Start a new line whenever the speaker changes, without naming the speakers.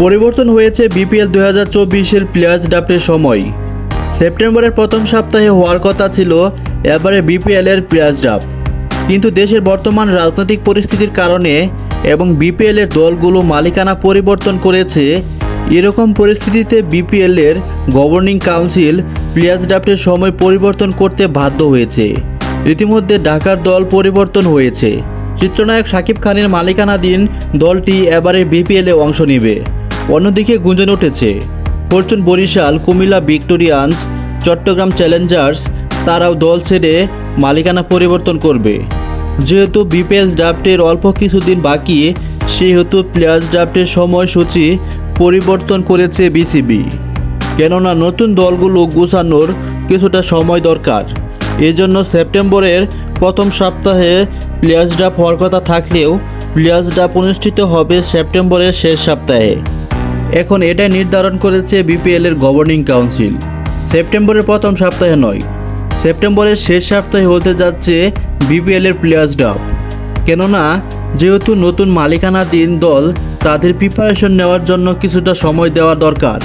পরিবর্তন হয়েছে BPL 2024-এর players ড্রাফটের সময়। সেপ্টেম্বরের প্রথম সপ্তাহে হওয়ার কথা ছিল এবারে বিপিএলের প্লেয়ার্স ড্রাফট, কিন্তু দেশের বর্তমান রাজনৈতিক পরিস্থিতির কারণে এবং বিপিএলের দলগুলো মালিকানা পরিবর্তন করেছে। এরকম পরিস্থিতিতে বিপিএলের গভর্নিং কাউন্সিল প্লেয়ার্স ড্রাফটের সময় পরিবর্তন করতে বাধ্য হয়েছে। ইতিমধ্যে ঢাকার দল পরিবর্তন হয়েছে। চিত্রনায়ক শাকিব খানের মালিকানাধীন দলটি এবারে বিপিএলে অংশ নেবে। অন্যদিকে গুঞ্জন উঠেছে Fortune Barishal, Comilla Victorians, Chattogram Challengers তারাও দল ছেড়ে মালিকানা পরিবর্তন করবে। যেহেতু বিপিএল ড্রাফটের অল্প কিছুদিন বাকি, সেহেতু প্লেয়ার্স ড্রাফটের সময়সূচি পরিবর্তন করেছে বিসিবি। কেননা নতুন দলগুলো গুছানোর কিছুটা সময় দরকার। এজন্য সেপ্টেম্বরের প্রথম সপ্তাহে প্লেয়ার্স ড্রাফট হওয়ার কথা থাকলেও প্লেয়ার্স ড্রাফট অনুষ্ঠিত হবে সেপ্টেম্বরের শেষ সপ্তাহে। এখন এটাই নির্ধারণ করেছে বিপিএলের গভর্নিং কাউন্সিল। সেপ্টেম্বরের প্রথম সপ্তাহে নয়, সেপ্টেম্বরের শেষ সপ্তাহে হতে যাচ্ছে বিপিএলের প্লেয়ার্স ড্রাফট। কেননা যেহেতু নতুন মালিকানাধীন দল, তাদের প্রিপারেশন নেওয়ার জন্য কিছুটা সময় দেওয়া দরকার।